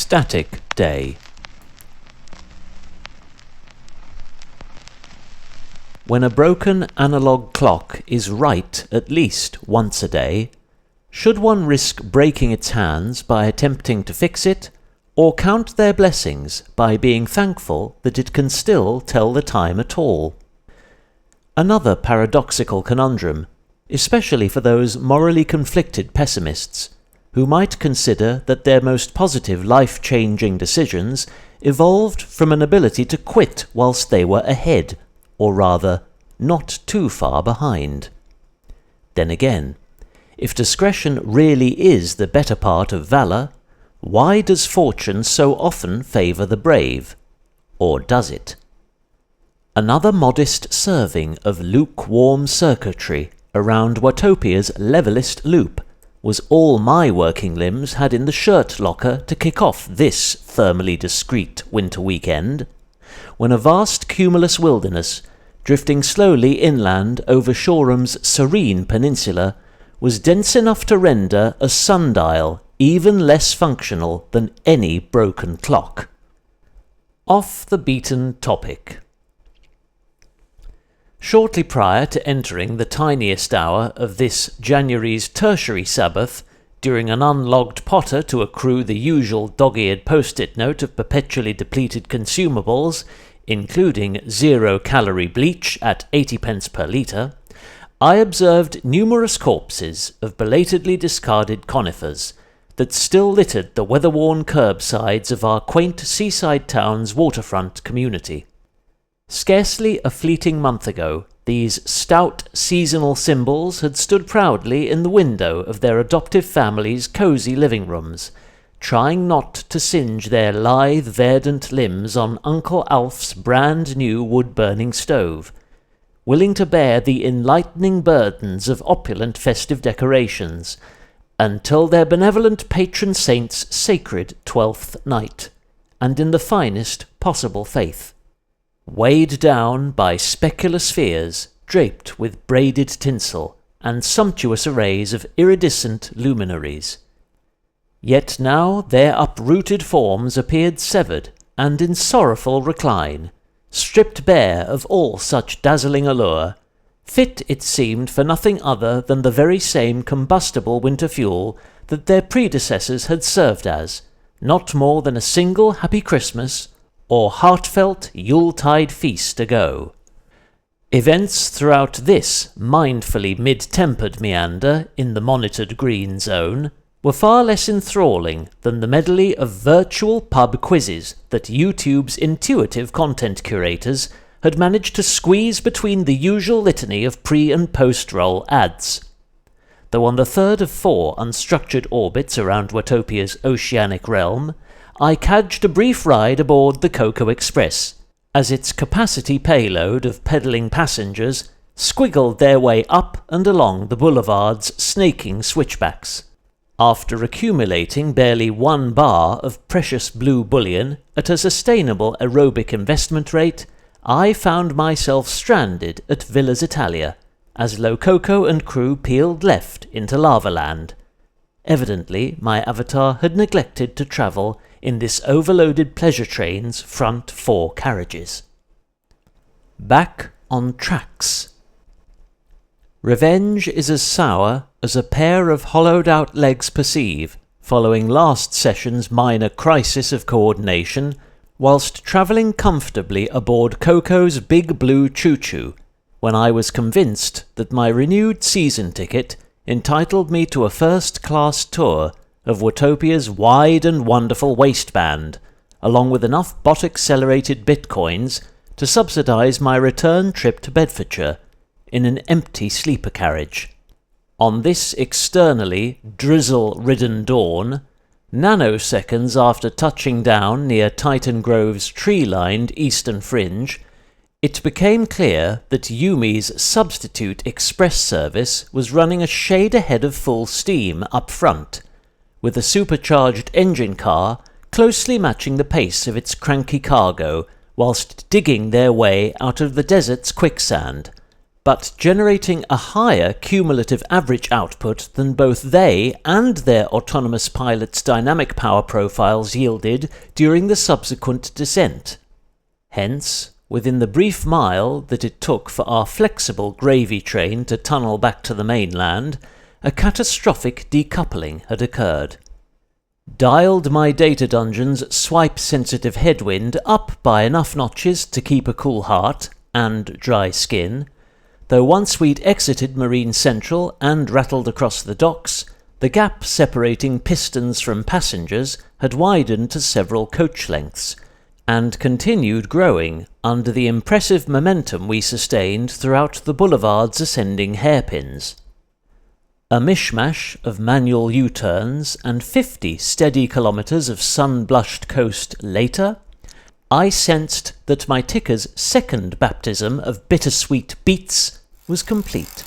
static day. When a broken analog clock is right at least once a day, should one risk breaking its hands by attempting to fix it, or count their blessings by being thankful that it can still tell the time at all? Another paradoxical conundrum, especially for those morally conflicted pessimists, who might consider that their most positive life-changing decisions evolved from an ability to quit whilst they were ahead, or rather, not too far behind. Then again, if discretion really is the better part of valour, why does fortune so often favour the brave? Or does it? Another modest serving of lukewarm circuitry around Watopia's levelist loop was all my working limbs had in the shirt locker to kick off this thermally discreet winter weekend, when a vast cumulus wilderness, drifting slowly inland over Shoreham's serene peninsula, was dense enough to render a sundial even less functional than any broken clock. Off the beaten topic. Shortly prior to entering the tiniest hour of this January's tertiary Sabbath, during an unlogged potter to accrue the usual dog-eared post-it note of perpetually depleted consumables, including zero-calorie bleach at 80 pence per litre, I observed numerous corpses of belatedly discarded conifers that still littered the weather-worn curbsides of our quaint seaside town's waterfront community. Scarcely a fleeting month ago, these stout seasonal symbols had stood proudly in the window of their adoptive families' cosy living rooms, trying not to singe their lithe, verdant limbs on Uncle Alf's brand-new wood-burning stove, willing to bear the enlightening burdens of opulent festive decorations, until their benevolent patron saint's sacred 12th night, and in the finest possible faith. Weighed down by specular spheres draped with braided tinsel and sumptuous arrays of iridescent luminaries. Yet now their uprooted forms appeared severed and in sorrowful recline, stripped bare of all such dazzling allure, fit it seemed for nothing other than the very same combustible winter fuel that their predecessors had served as, not more than a single happy Christmas or heartfelt Yuletide feast ago. Events throughout this mindfully mid-tempered meander in the monitored green zone were far less enthralling than the medley of virtual pub quizzes that YouTube's intuitive content curators had managed to squeeze between the usual litany of pre- and post-roll ads. Though on the third of 4 unstructured orbits around Watopia's oceanic realm, I cadged a brief ride aboard the Cocoa Express, as its capacity payload of peddling passengers squiggled their way up and along the boulevard's snaking switchbacks. After accumulating barely 1 bar of precious blue bullion at a sustainable aerobic investment rate, I found myself stranded at Villas Italia, as Lococo and crew peeled left into Lavaland. Evidently, my avatar had neglected to travel in this overloaded pleasure train's front 4 carriages. Back on tracks. Revenge is as sour as a pair of hollowed-out legs perceive, following last session's minor crisis of coordination, whilst travelling comfortably aboard Coco's big blue choo-choo, when I was convinced that my renewed season ticket entitled me to a first-class tour of Watopia's wide and wonderful waistband, along with enough bot-accelerated bitcoins to subsidise my return trip to Bedfordshire in an empty sleeper carriage. On this externally drizzle-ridden dawn, nanoseconds after touching down near Titan Grove's tree-lined eastern fringe, it became clear that Yumi's substitute express service was running a shade ahead of full steam up front, with a supercharged engine car closely matching the pace of its cranky cargo whilst digging their way out of the desert's quicksand, but generating a higher cumulative average output than both they and their autonomous pilot's dynamic power profiles yielded during the subsequent descent. Hence, within the brief mile that it took for our flexible gravy train to tunnel back to the mainland, a catastrophic decoupling had occurred. Dialed my data dungeon's swipe-sensitive headwind up by enough notches to keep a cool heart and dry skin, though once we'd exited Marine Central and rattled across the docks, the gap separating pistons from passengers had widened to several coach lengths, and continued growing under the impressive momentum we sustained throughout the boulevard's ascending hairpins. A mishmash of manual U-turns and 50 steady kilometres of sun-blushed coast later, I sensed that my ticker's second baptism of bittersweet beats was complete.